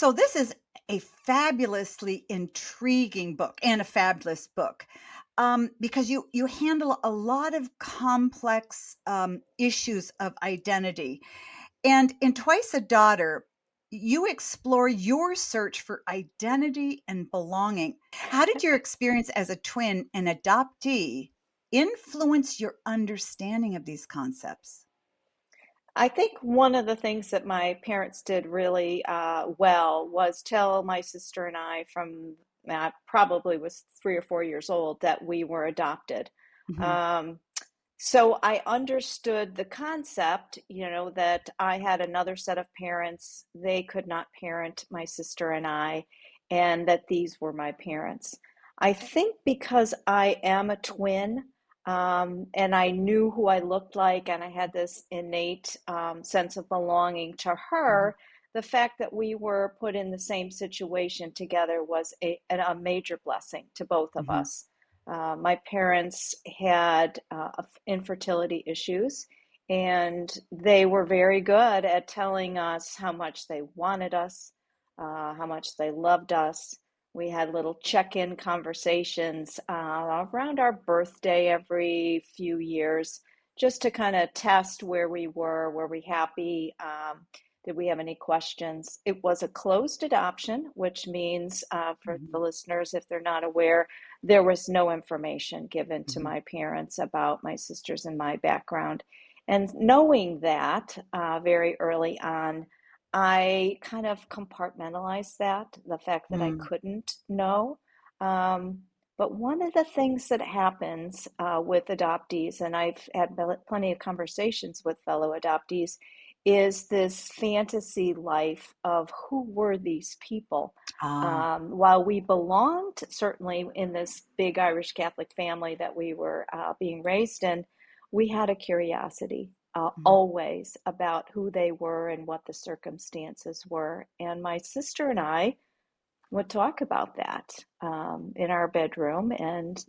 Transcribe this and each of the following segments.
So this is a fabulously intriguing book and a fabulous book, because you handle a lot of complex issues of identity. And in Twice a Daughter, you explore your search for identity and belonging. How did your experience as a twin and adoptee influence your understanding of these concepts? I think one of the things that my parents did really well was tell my sister and I from I probably was 3 or 4 years old that we were adopted. Hmm. Um, so I understood the concept, that I had another set of parents. They could not parent my sister and I, and that these were my parents. I think because I am a twin, and I knew who I looked like, and I had this innate sense of belonging to Hmm. her. The fact that we were put in the same situation together was a major blessing to both of Hmm. us. My parents had infertility issues, and they were very good at telling us how much they wanted us, how much they loved us. We had little check-in conversations around our birthday every few years, just to kind of test where we were we happy, did we have any questions. It was a closed adoption, which means, for the Hmm. listeners, if they're not aware, there was no information given to Hmm. my parents about my sisters and my background. And knowing that very early on, I kind of compartmentalized that, the fact that I Mm. couldn't know. Um, but one of the things that happens with adoptees, and I've had plenty of conversations with fellow adoptees, is this fantasy life of who were these people. Ah. While we belonged certainly in this big Irish Catholic family that we were being raised in, we had a curiosity Mhm. always about who they were and what the circumstances were. And my sister and I would talk about that in our bedroom, and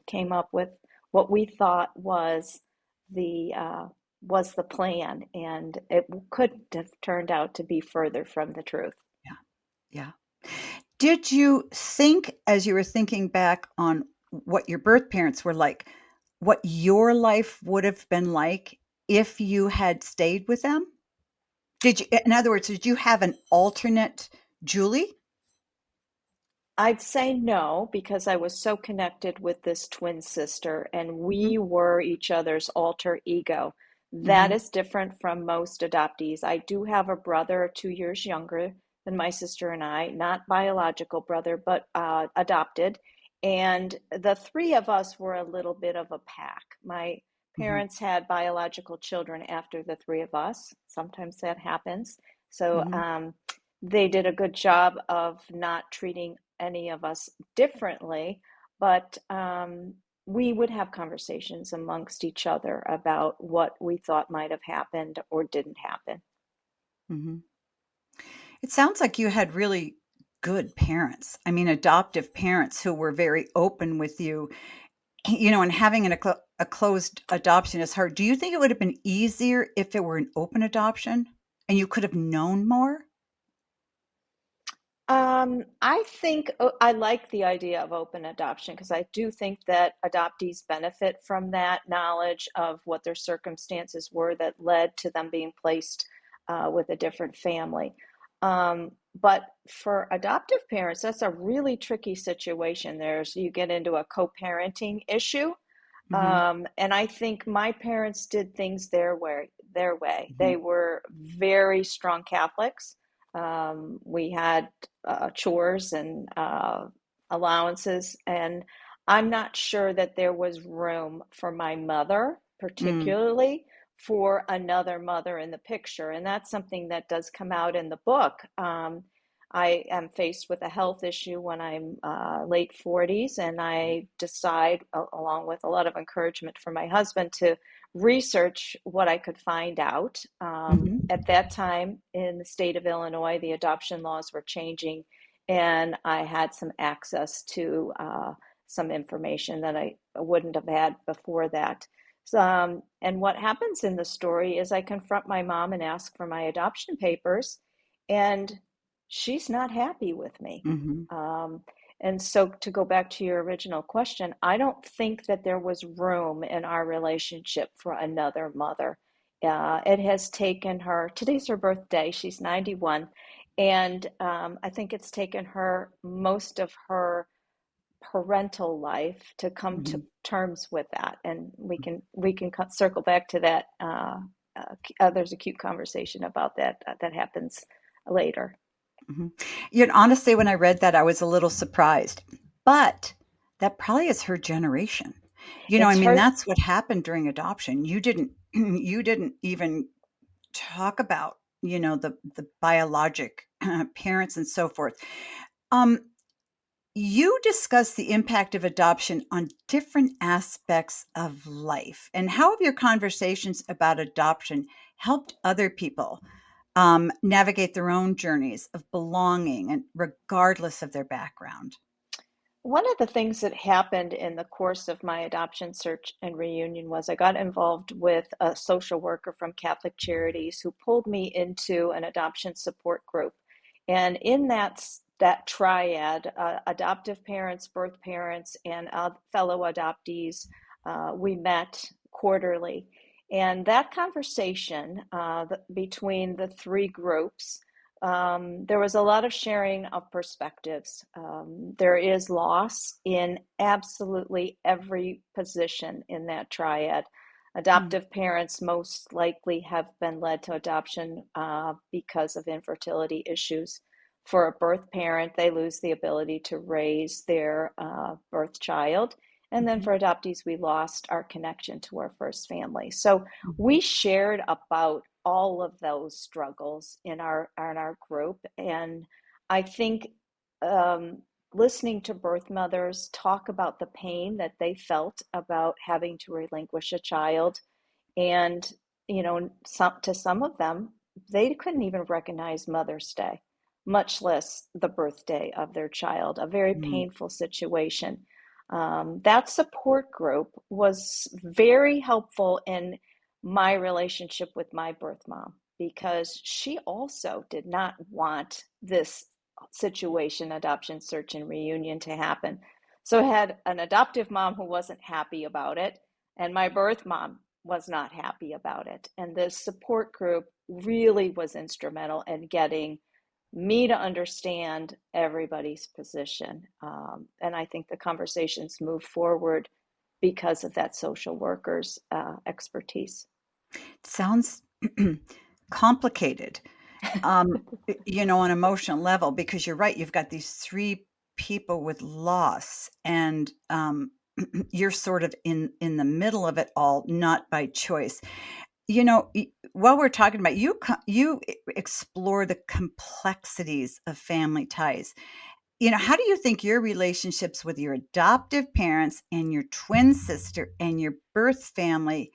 came up with what we thought the uh, was the plan, and it couldn't have turned out to be further from the truth. Yeah, yeah. Did you think, as you were thinking back on what your birth parents were like, what your life would have been like if you had stayed with them? Did you, in other words, did you have an alternate Julie? I'd say no, because I was so connected with this twin sister, and Mhm, we were each other's alter ego. That mhm, is different from most adoptees. I do have a brother 2 years younger than my sister and I, not biological brother, but adopted. And the three of us were a little bit of a pack. My mhm, parents had biological children after the three of us. Sometimes that happens. So mhm. they did a good job of not treating any of us differently, but we would have conversations amongst each other about what we thought might have happened or didn't happen. Mhm. It sounds like you had really good parents. I mean, adoptive parents who were very open with you, and having a closed adoption is hard. Do you think it would have been easier if it were an open adoption and you could have known more? I think I like the idea of open adoption because I do think that adoptees benefit from that knowledge of what their circumstances were that led to them being placed with a different family. But for adoptive parents, that's a really tricky situation. You get into a co-parenting issue. Mhm, And I think my parents did things their way, their way. mhm, They were very strong Catholics. We had chores and allowances, and I'm not sure that there was room for my mother, mm, particularly for another mother in the picture. And that's something that does come out in the book. I am faced with a health issue when I'm late 40s, and I decide, along with a lot of encouragement from my husband, to research what I could find out. mhm, At that time in the state of Illinois, the adoption laws were changing, and I had some access to some information that I wouldn't have had before that. So, and what happens in the story is I confront my mom and ask for my adoption papers, and she's not happy with me. Mhm. Um, and so, to go back to your original question, I don't think that there was room in our relationship for another mother. It has taken her, today's her birthday, she's 91. And I think it's taken her most of her parental life to come to Mhm. terms with that. And we can circle back to that. There's a cute conversation about that that happens later. Mhm. Honestly, when I read that, I was a little surprised, but that probably is her generation. I It's mean, her. that's what happened during adoption. You didn't you didn't even talk about, the biologic parents and so forth. Um, you discuss the impact of adoption on different aspects of life. And how have your conversations about adoption helped other people navigate their own journeys of belonging and regardless of their background? One of the things that happened in the course of my adoption search and reunion was I got involved with a social worker from Catholic Charities who pulled me into an adoption support group. And in that triad, adoptive parents, birth parents, and fellow adoptees, we met quarterly. And that conversation between the three groups, there was a lot of sharing of perspectives. There is loss in absolutely every position in that triad. Mm, Adoptive parents most likely have been led to adoption because of infertility issues. For a birth parent, they lose the ability to raise their birth child. And then mhm, for adoptees, we lost our connection to our first family. So mhm, we shared about all of those struggles in our group. And I think um, listening to birth mothers talk about the pain that they felt about having to relinquish a child, and to some of them, they couldn't even recognize Mother's Day, much less the birthday of their child. A very mm, painful situation. That support group was very helpful in my relationship with my birth mom, because she also did not want this situation, adoption search and reunion, to happen. So I had an adoptive mom who wasn't happy about it, and my birth mom was not happy about it. And this support group really was instrumental in getting me to understand everybody's position. And I think the conversations moved forward because of that social worker's expertise. sounds complicated, on an emotional level, because you're right. You've got these three people with loss, and you're sort of in the middle of it all, not by choice. While we're talking about, you explore the complexities of family ties. How do you think your relationships with your adoptive parents and your twin sister and your birth family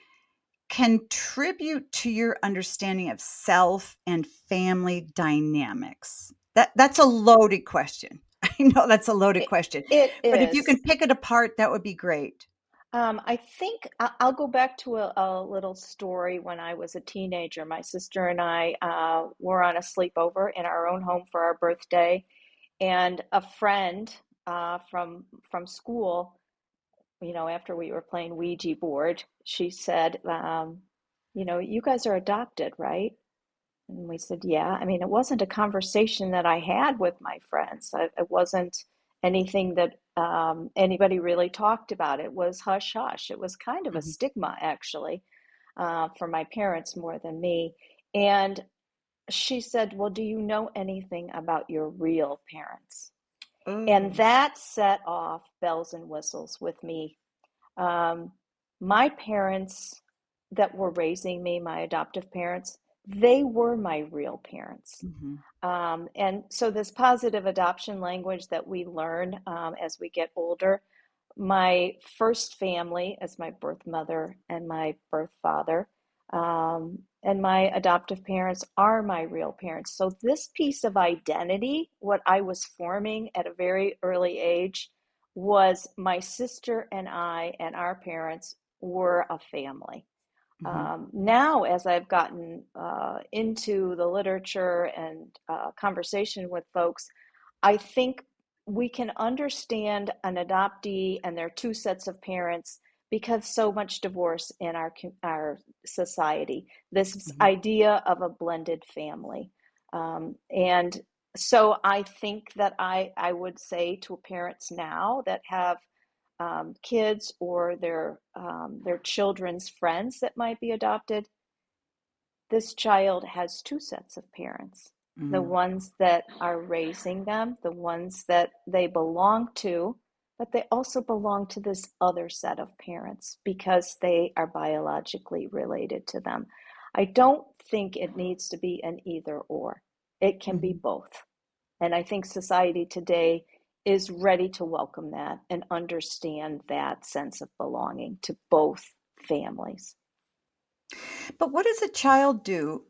contribute to your understanding of self and family dynamics? That's a loaded question. I know that's a loaded It, question, it but if you is. can pick it apart, that would be great. I think I'll go back to a little story. When I was a teenager, my sister and I were on a sleepover in our own home for our birthday, and a friend from school, after we were playing Ouija board, she said, you guys are adopted, right? And we said, yeah. I mean, it wasn't a conversation that I had with my friends. It wasn't anything that anybody really talked about. It was hush hush. It was kind of a Mhm. stigma, actually, for my parents more than me. And she said, well, do you know anything about your real parents? And Oh. that set off bells and whistles with me. um, my parents that were raising me, my adoptive parents, they were my real parents. Mhm. And so, this positive adoption language that we learn as we get older, my first family as my birth mother and my birth father, and my adoptive parents are my real parents. So, this piece of identity, what I was forming at a very early age, was my sister and I and our parents were a family. Mhm. Now, as I've gotten into the literature and conversation with folks, I think we can understand an adoptee and their two sets of parents because so much divorce in our society. This Mhm. idea of a blended family, and so I think that I would say to parents now that have kids or their children's friends that might be adopted, this child has two sets of parents, the Mhm. ones that are raising them, the ones that they belong to, but they also belong to this other set of parents because they are biologically related to them. I don't think it needs to be an either or. It can be Mhm. both. And I think society today is ready to welcome that and understand that sense of belonging to both families. But what does a child do?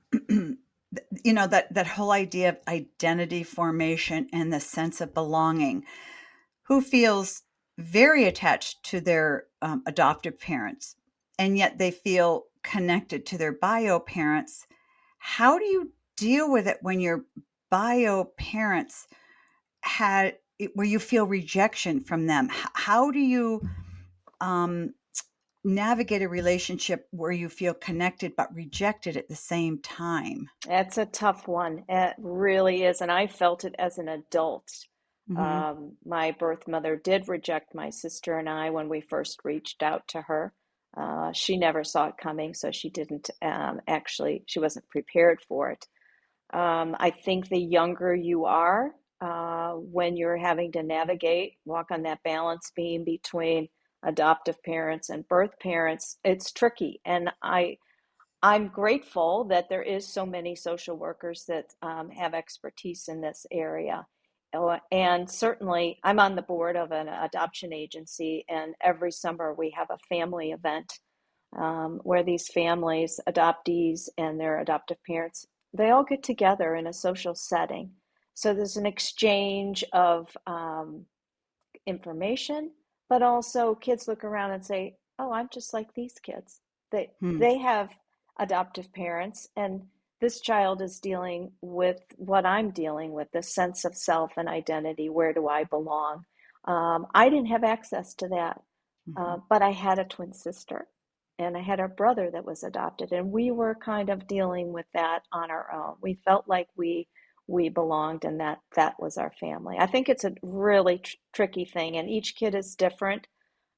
That whole idea of identity formation and the sense of belonging, who feels very attached to their, adoptive parents, and yet they feel connected to their bio parents. How do you deal with it when your bio parents where you feel rejection from them? How do you, um, navigate a relationship where you feel connected but rejected at the same time? That's a tough one. It really is. And I felt it as an adult. Mhm. My birth mother did reject my sister and I when we first reached out to her. She never saw it coming, so she didn't actually, she wasn't prepared for it. I think the younger you are, when you're having to navigate, walk on that balance beam between adoptive parents and birth parents, it's tricky. And I'm grateful that there is so many social workers that have expertise in this area. And certainly, I'm on the board of an adoption agency, and every summer we have a family event where these families, adoptees and their adoptive parents, they all get together in a social setting. So there's an exchange of information, but also kids look around and say, "Oh, I'm just like these kids. They Hmm. they have adoptive parents, and this child is dealing with what I'm dealing with, the sense of self and identity. Where do I belong?" I didn't have access to that, Mhm. but I had a twin sister, and I had a brother that was adopted, and we were kind of dealing with that on our own. We felt like we belonged and that was our family. I think it's a really tricky thing, and each kid is different.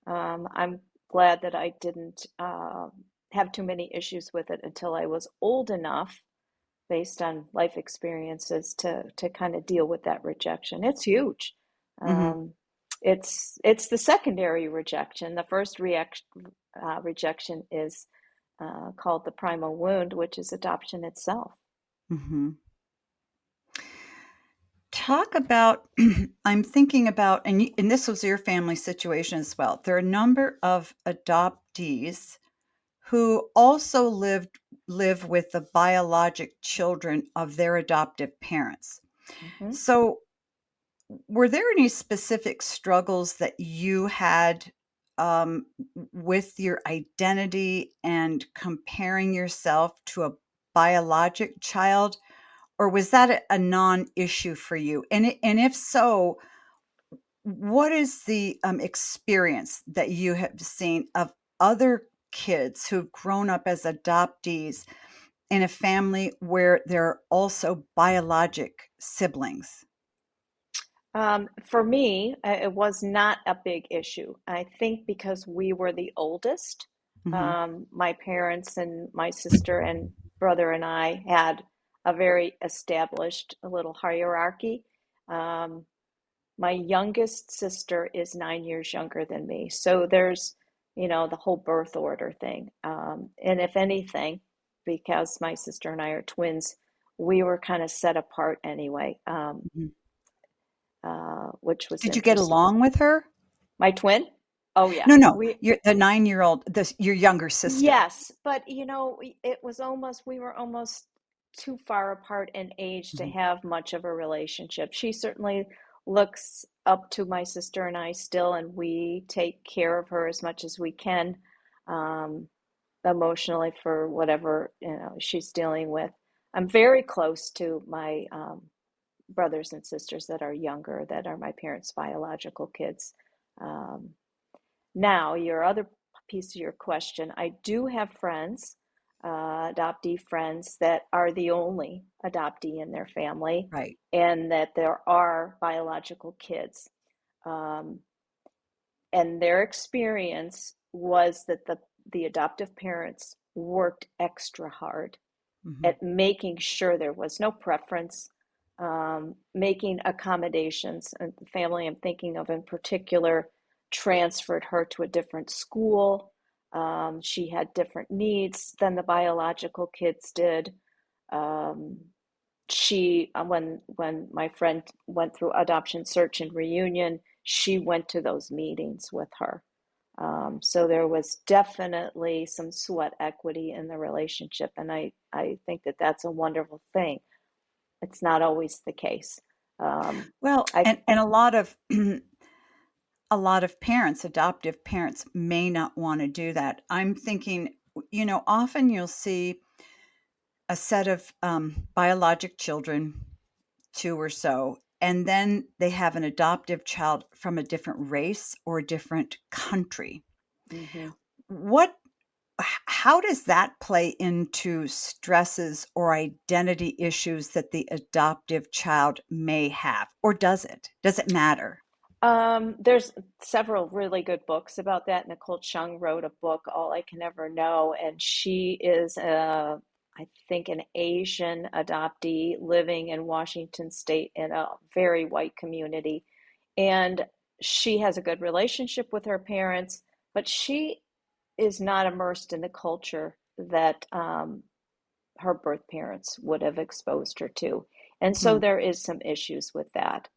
I'm glad that I didn't have too many issues with it until I was old enough, based on life experiences, to kind of deal with that rejection. It's huge. Mhm. Um, it's the secondary rejection. The first rejection is called the primal wound, which is adoption itself. Mhm. Talk about I'm thinking about, and this was your family situation as well. There are a number of adoptees who also live with the biologic children of their adoptive parents. Hmm. So, were there any specific struggles that you had, with your identity and comparing yourself to a biologic child, or was that a non-issue for you? And if so, what is the, experience that you have seen of other kids who've grown up as adoptees in a family where there are also biologic siblings? For me, it was not a big issue. I think because we were the oldest, Mhm. my parents and my sister and brother and I had a very established little hierarchy. Um, my youngest sister is 9 years younger than me, so there's, the whole birth order thing. And if anything, because my sister and I are twins, we were kind of set apart anyway. Mhm. Which was Did you get interesting. along with her? My twin? Oh yeah. No, no, We you're the nine-year-old, your younger sister. Yes, but it was almost we were almost too far apart in age to Mhm. have much of a relationship. She certainly looks up to my sister, and I still, and we take care of her as much as we can. Um, emotionally for whatever, she's dealing with. I'm very close to my brothers and sisters that are younger, that are my parents' biological kids. Um, Now, your other piece of your question, I do have friends, adoptee friends, that are the only adoptee in their family, Right. and that there are biological kids. Um, and their experience was that the adoptive parents worked extra hard Mhm. at making sure there was no preference, making accommodations. And the family I'm thinking of in particular transferred her to a different school. She had different needs than the biological kids did. Um, when my friend went through adoption search and reunion, she went to those meetings with her. So there was definitely some sweat equity in the relationship, and I think that that's a wonderful thing. It's not always the case. Well, I and a lot of a lot of parents, adoptive parents, may not wanna do that. I'm thinking, often you'll see a set of, biologic children, 2 or so, and then they have an adoptive child from a different race or a different country. mhm. What how does that play into stresses or identity issues that the adoptive child may have? Or does it? Does it matter? There's several really good books about that. Nicole Chung wrote a book, All I Can Ever Know, and she is I think an Asian adoptee living in Washington State in a very white community. And she has a good relationship with her parents, but she is not immersed in the culture that her birth parents would have exposed her to. And so Mhm. there is some issues with that.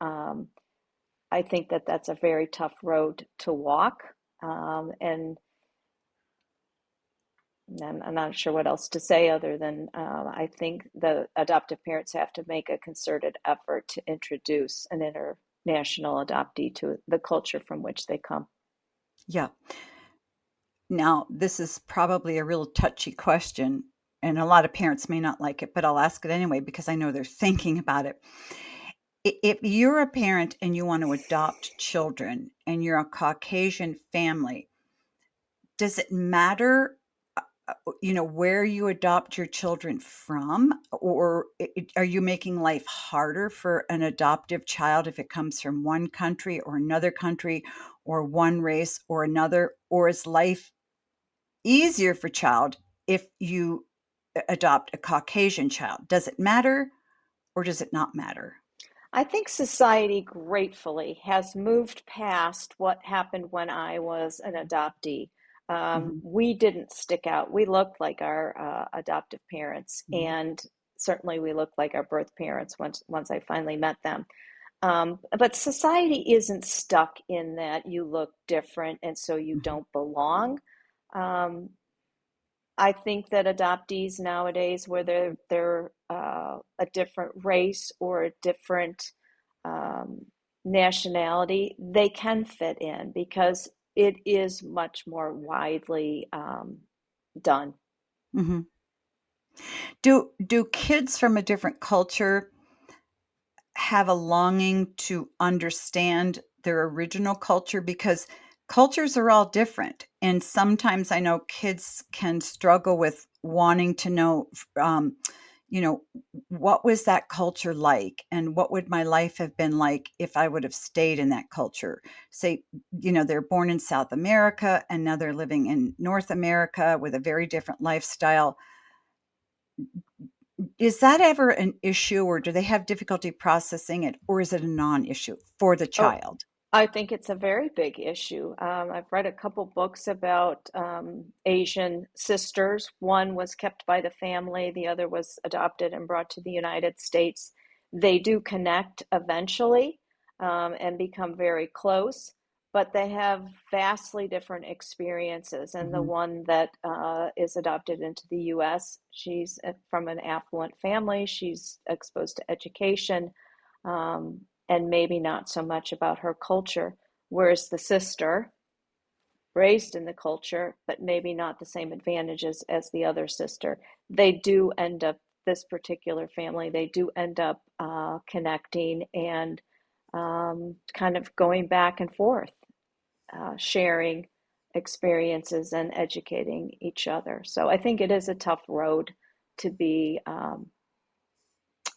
I think that that's a very tough road to walk. And I'm not sure what else to say other than I think the adoptive parents have to make a concerted effort to introduce an international adoptee to the culture from which they come. Yeah. Now, this is probably a real touchy question, and a lot of parents may not like it, but I'll ask it anyway because I know they're thinking about it. If you're a parent and you want to adopt children and you're a Caucasian family, does it matter, where you adopt your children from? Or are you making life harder for an adoptive child if it comes from one country or another country or one race or another? Or is life easier for child if you adopt a Caucasian child? Does it matter or does it not matter? I think society gratefully has moved past what happened when I was an adoptee. Mhm, We didn't stick out. We looked like our adoptive parents, mhm, and certainly we looked like our birth parents once I finally met them. But society isn't stuck in that you look different and so you mhm, don't belong. Um, I think that adoptees nowadays, where they're a different race or a different um, nationality, they can fit in because it is much more widely done. mhm. Do kids from a different culture have a longing to understand their original culture? Because cultures are all different, and sometimes I know kids can struggle with wanting to know, you know, what was that culture like, and what would my life have been like if I would have stayed in that culture? Say, they're born in South America and now they're living in North America with a very different lifestyle. Is that ever an issue, or do they have difficulty processing it, or is it a non-issue for the Oh, child? I think it's a very big issue. I've read a couple books about Asian sisters. One was kept by the family, the other was adopted and brought to the United States. They do connect eventually and become very close, but they have vastly different experiences. And the Mhm, one that is adopted into the US, she's from an affluent family, she's exposed to education. And maybe not so much about her culture. Whereas the sister raised in the culture, but maybe not the same advantages as the other sister, they do end up, this particular family, they do end up connecting and kind of going back and forth, sharing experiences and educating each other. So I think it is a tough road to be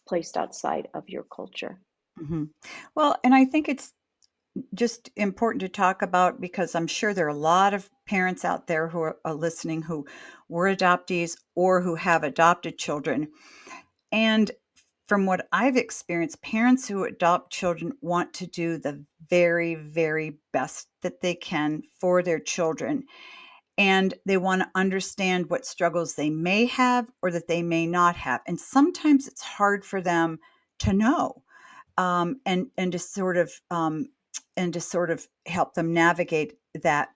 placed outside of your culture. Mhm. Well, and I think it's just important to talk about because I'm sure there are a lot of parents out there who are listening who were adoptees or who have adopted children. And from what I've experienced, parents who adopt children want to do the very, very best that they can for their children. And they want to understand what struggles they may have or that they may not have. And sometimes it's hard for them to know, and to sort of help them navigate that.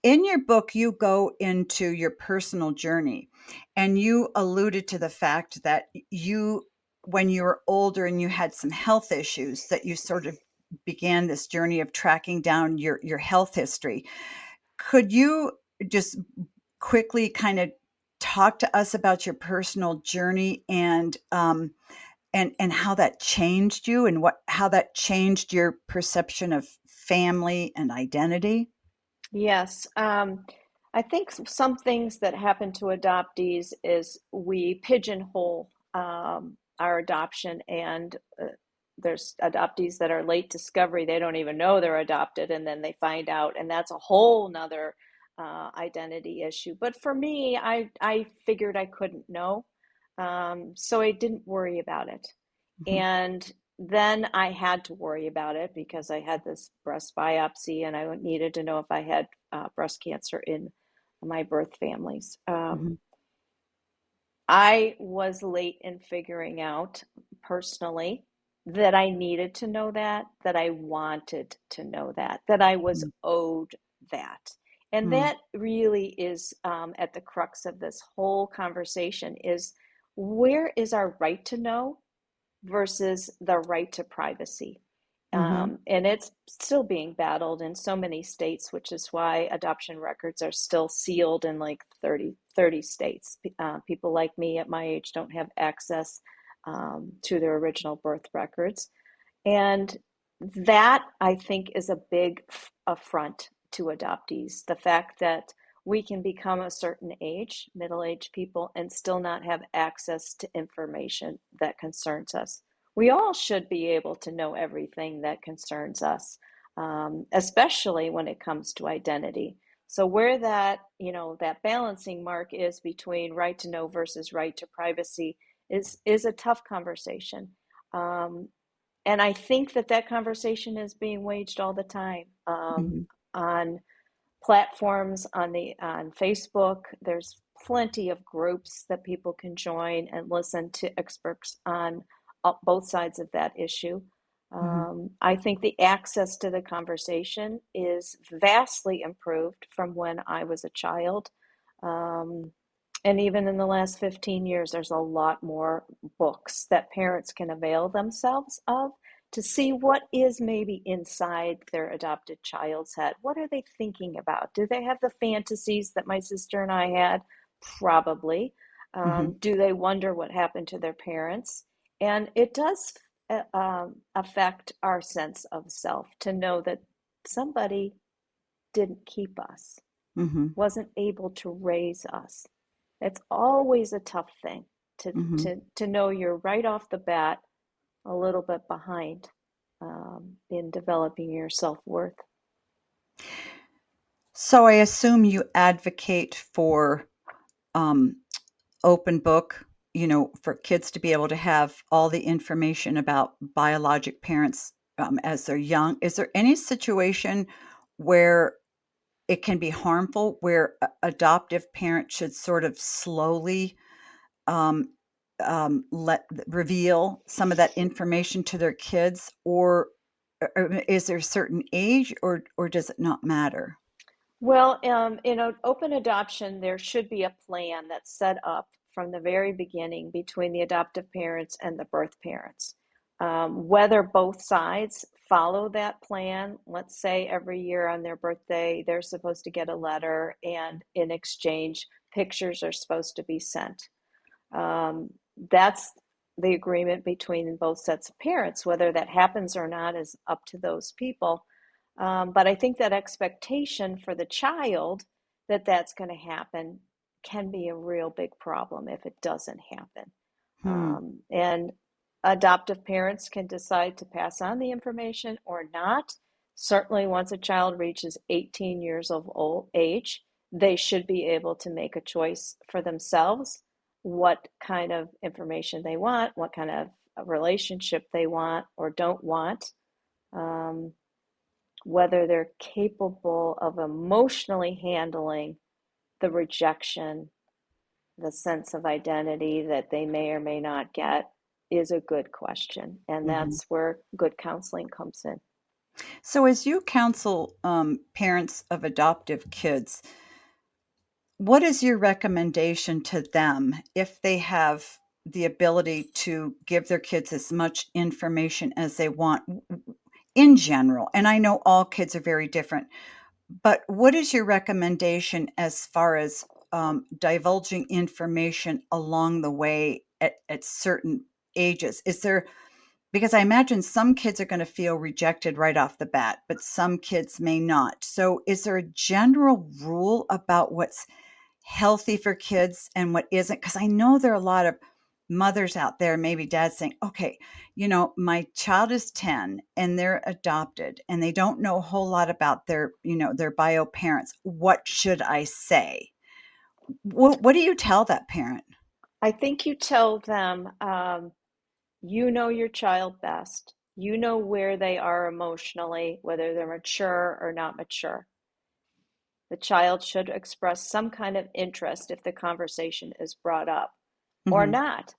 In your book, you go into your personal journey, and you alluded to the fact that you, when you were older and you had some health issues, that you sort of began this journey of tracking down your health history. Could you just quickly kind of talk to us about your personal journey and how that changed you and what how that changed your perception of family and identity? Yes. I think some things that happen to adoptees is we pigeonhole our adoption, and there's adoptees that are late discovery. They don't even know they're adopted, and then they find out, and that's a whole nother identity issue. But for me, I figured I couldn't know, so I didn't worry about it. Mhm, And then I had to worry about it because I had this breast biopsy and I needed to know if I had breast cancer in my birth families. mhm, I was late in figuring out personally that I needed to know that, that I wanted to know that, that I was mhm, owed that. And mhm, that really is at the crux of this whole conversation is where is our right to know versus the right to privacy. mhm, And it's still being battled in so many states, which is why adoption records are still sealed in like 30 states. People like me at my age don't have access to their original birth records. And that, I think, is a big affront to adoptees. The fact that we can become a certain age, middle-aged people, and still not have access to information that concerns us. We all should be able to know everything that concerns us, especially when it comes to identity. So where that, that balancing mark is between right to know versus right to privacy is a tough conversation. Um, and I think that that conversation is being waged all the time mhm, on platforms on Facebook. There's plenty of groups that people can join and listen to experts on both sides of that issue. mhm, I think the access to the conversation is vastly improved from when I was a child. Um, and even in the last 15 years, there's a lot more books that parents can avail themselves of to see what is maybe inside their adopted child's head. What are they thinking about? Do they have the fantasies that my sister and I had? Probably. mhm, Do they wonder what happened to their parents? And it does affect our sense of self to know that somebody didn't keep us, mhm, wasn't able to raise us. It's always a tough thing mhm. to know you're right off the bat a little bit behind in developing your self worth. So I assume you advocate for um, open book, for kids to be able to have all the information about biologic parents as they're young. Is there any situation where it can be harmful, where adoptive parents should sort of slowly um, let reveal some of that information to their kids, or is there a certain age, or does it not matter? Well, in an open adoption, there should be a plan that's set up from the very beginning between the adoptive parents and the birth parents. Whether both sides follow that plan, let's say every year on their birthday, they're supposed to get a letter, and in exchange, pictures are supposed to be sent. That's the agreement between both sets of parents. Whether that happens or not is up to those people. But I think that expectation for the child that that's going to happen can be a real big problem if it doesn't happen. Hmm. And adoptive parents can decide to pass on the information or not. Certainly, once a child reaches 18 years of old age, they should be able to make a choice for themselves what kind of information they want, what kind of relationship they want or don't want, um, whether they're capable of emotionally handling the rejection, the sense of identity that they may or may not get is a good question. And Mhm. that's where good counseling comes in. So as you counsel, parents of adoptive kids, what is your recommendation to them if they have the ability to give their kids as much information as they want in general? And I know all kids are very different, but what is your recommendation as far as divulging information along the way at certain ages? Is there, because I imagine some kids are going to feel rejected right off the bat, but some kids may not. So, is there a general rule about what's healthy for kids and what isn't? Because I know there are a lot of mothers out there, maybe dads saying, okay, my child is 10 and they're adopted and they don't know a whole lot about their bio parents. What should I say? What do you tell that parent? I think you tell them, you know your child best. You know where they are emotionally, whether they're mature or not mature. The child should express some kind of interest if the conversation is brought up or Hmm. not.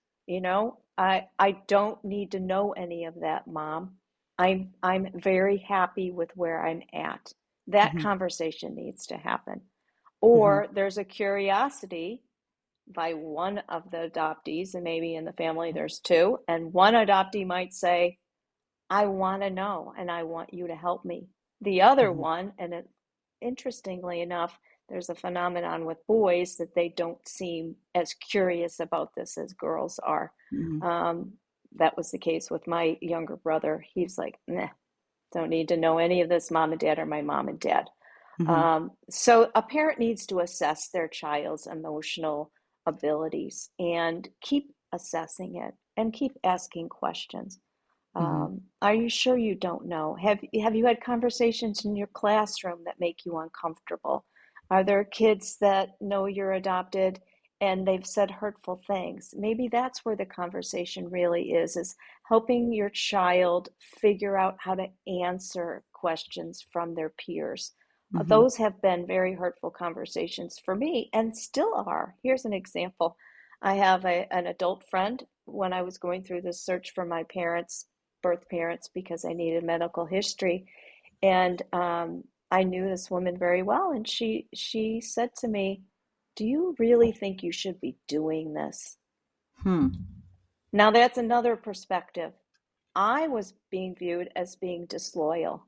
I don't need to know any of that, Mom. I'm very happy with where I'm at. That Hmm. conversation needs to happen. Hmm. Or there's a curiosity by one of the adoptees, and maybe in the family there's two, and one adoptee might say, I want to know and I want you to help me. The other Hmm. one, and interestingly enough, there's a phenomenon with boys that they don't seem as curious about this as girls are. Hmm. Um, that was the case with my younger brother. He's like, nah, don't need to know any of this. Mom and dad are my mom and dad. Hmm. So a parent needs to assess their child's emotional abilities and keep assessing it and keep asking questions. Hmm. Are you sure you don't know? Have you had conversations in your classroom that make you uncomfortable? Are there kids that know you're adopted and they've said hurtful things? Maybe that's where the conversation really is helping your child figure out how to answer questions from their peers. Hmm. Those have been very hurtful conversations for me and still are. Here's an example. I have an adult friend when I was going through this search for my birth parents, because I needed medical history. And I knew this woman very well, and she said to me, "Do you really think you should be doing this?" Hmm. Now that's another perspective. I was being viewed as being disloyal,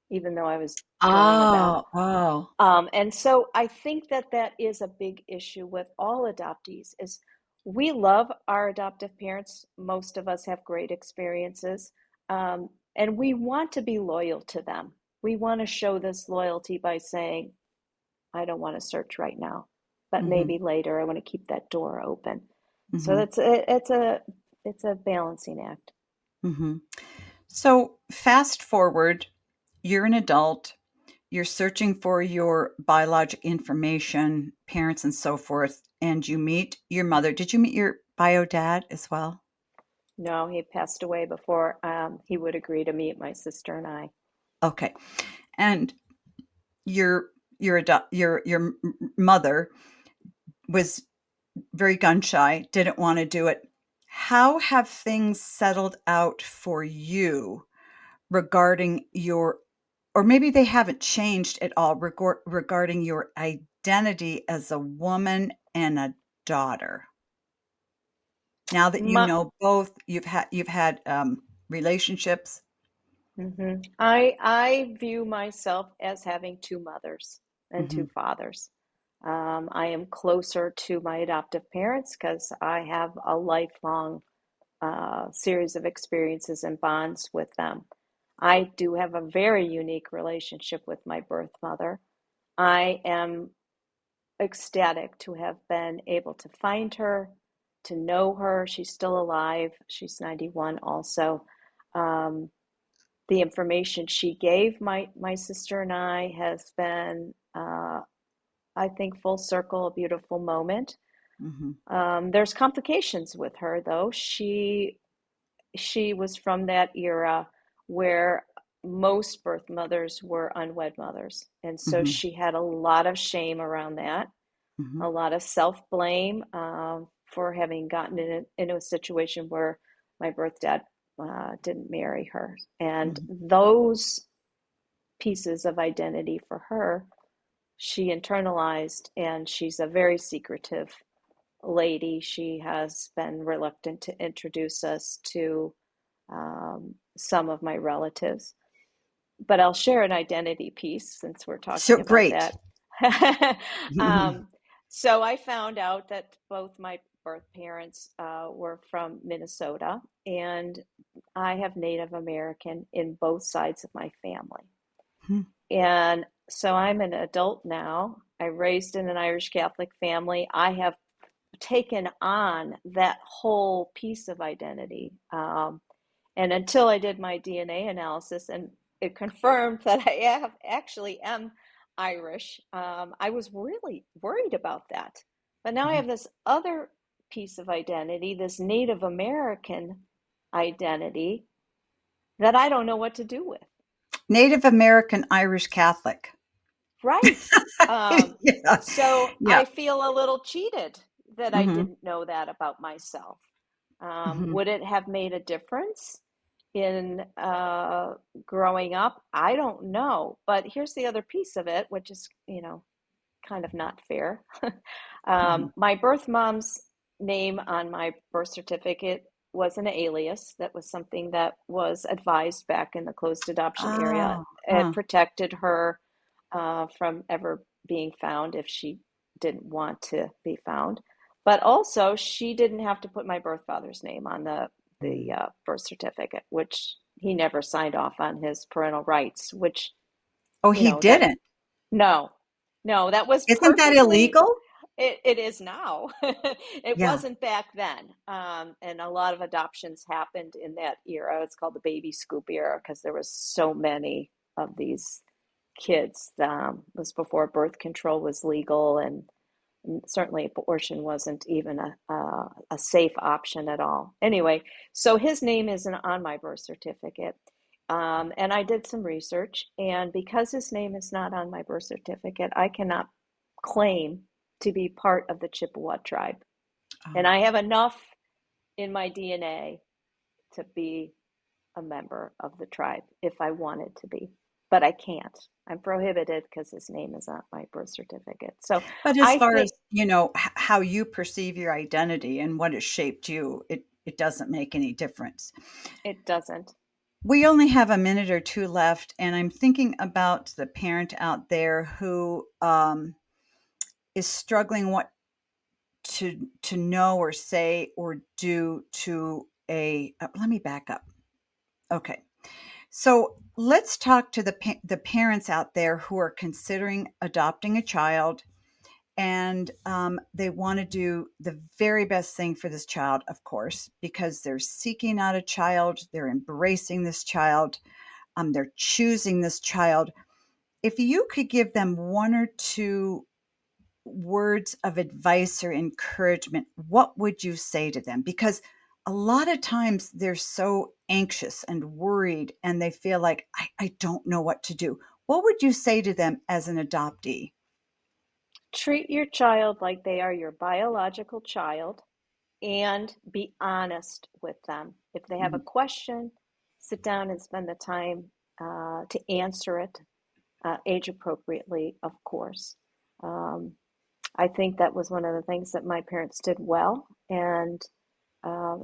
even though I was joining them. Oh, oh. And so I think that that is a big issue with all adoptees is we love our adoptive parents. Most of us have great experiences. And we want to be loyal to them. We want to show this loyalty by saying, I don't want to search right now, but Mhm, maybe later I want to keep that door open. So mhm, it's a balancing act. mhm. So, fast forward, you're an adult, you're searching for your biologic information, parents and so forth, and you meet your mother. Did you meet your bio dad as well? No, he passed away before he would agree to meet my sister and I. Okay. And your mother was very gun shy, didn't wanna do it. How have things settled out for you regarding your, or maybe they haven't changed at all regarding your identity as a woman and a daughter. Now that you My, know both, you've had, relationships? I view myself as having two mothers and two Hmm. fathers. I am closer to my adoptive parents because I have a lifelong series of experiences and bonds with them. I do have a very unique relationship with my birth mother. I am ecstatic to have been able to find her, to know her. She's still alive. She's 91 also. Um, the information she gave my sister and I has been, I think, full circle, a beautiful moment. Hmm. There's complications with her, though. She was from that era where most birth mothers were unwed mothers, and so Hmm. she had a lot of shame around that, Hmm. a lot of self-blame for having gotten into a situation where my birth dad didn't marry her, and Hmm. those pieces of identity for her she internalized, and she's a very secretive lady. She has been reluctant to introduce us to some of my relatives, but I'll share an identity piece since we're So talking about great. that. Hmm. um, so I found out that both my birth parents were from Minnesota, and I have Native American in both sides of my family. And so I'm an adult now. I raised in an Irish Catholic family. I have taken on that whole piece of identity. And until I did my DNA analysis and it confirmed that I actually am Irish, I was really worried about that. But now I Hmm. have this other piece of identity, this Native American identity, that I don't know what to do with. Native American Irish Catholic. Right. Um, Yeah. so Yeah. I feel a little cheated that I Hmm. didn't know that about myself. Hmm. Would it have made a difference in growing up? I don't know. But here's the other piece of it, which is, kind of not fair. Hmm. My birth mom's name on my birth certificate was an alias. That was something that was advised back in the closed adoption area. Oh, It huh. protected her from ever being found if she didn't want to be found. But also, she didn't have to put my birth father's name on the Mm. birth certificate, which he never signed off on his parental rights. Which Oh, he that didn't. no, no, that was Isn't that perfectly. illegal? It is now. It Yeah. wasn't back then. And a lot of adoptions happened in that era. It's called the baby scoop era because there was so many of these kids. It was before birth control was legal, and certainly abortion wasn't even a safe option at all. Anyway, so his name isn't on my birth certificate. And I did some research, and because his name is not on my birth certificate, I cannot claim to be part of the Chippewa tribe. And Oh. I have enough in my DNA to be a member of the tribe if I wanted to be, but I can't. I'm prohibited because his name is on my birth certificate. So But as I far think as, how you perceive your identity and what has shaped you, it doesn't make any difference. it doesn't. We only have a minute or two left, and I'm thinking about the parent out there who is struggling what to know or say or do to a. Let me back up. Okay, so let's talk to the parents out there who are considering adopting a child, and they want to do the very best thing for this child, of course, because they're seeking out a child, they're embracing this child, they're choosing this child. If you could give them one or two words of advice or encouragement, what would you say to them? Because a lot of times they're so anxious and worried and they feel like, I don't know what to do. What would you say to them as an adoptee? Treat your child like they are your biological child and be honest with them. If they have a Mhm. question, sit down and spend the time to answer it age appropriately, of course. Um, I think that was one of the things that my parents did well and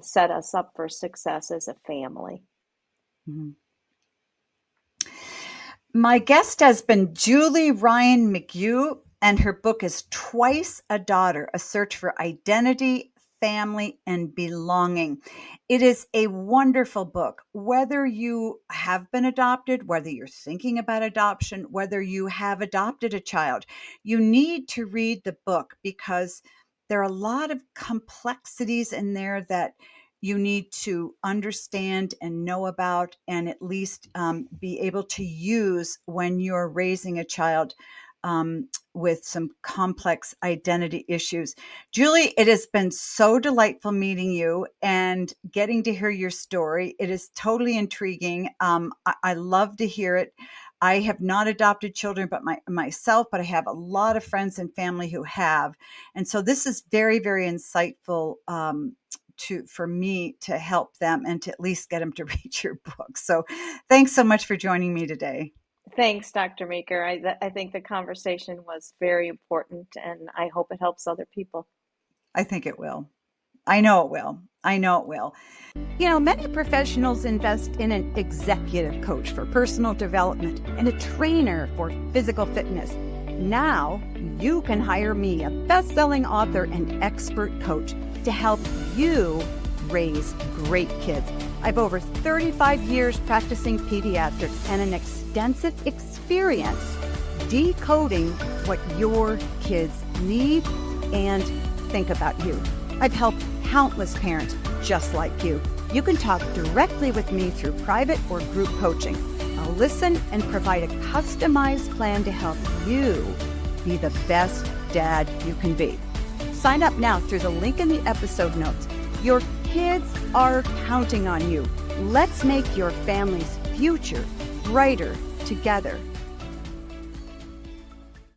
set us up for success as a family. Mhm. My guest has been Julie Ryan McGue, and her book is Twice a Daughter, A Search for Identity, Family, and Belonging. It is a wonderful book. Whether you have been adopted, whether you're thinking about adoption, whether you have adopted a child, you need to read the book because there are a lot of complexities in there that you need to understand and know about, and at least be able to use when you're raising a child with some complex identity issues. Julie, it has been so delightful meeting you and getting to hear your story. It is totally intriguing. I love to hear it. I have not adopted children but myself, but I have a lot of friends and family who have. And so this is very, very insightful for me to help them and to at least get them to read your book. So thanks so much for joining me today. Thanks, Dr. Meeker. I think the conversation was very important, and I hope it helps other people. I think it will. I know it will. I know it will. You know, many professionals invest in an executive coach for personal development and a trainer for physical fitness. Now you can hire me, a best-selling author and expert coach, to help you raise great kids. I've over 35 years practicing pediatrics and an extensive experience decoding what your kids need and think about you. I've helped countless parents just like you. You can talk directly with me through private or group coaching. I'll listen and provide a customized plan to help you be the best dad you can be. Sign up now through the link in the episode notes. Your kids are counting on you. Let's make your family's future brighter together.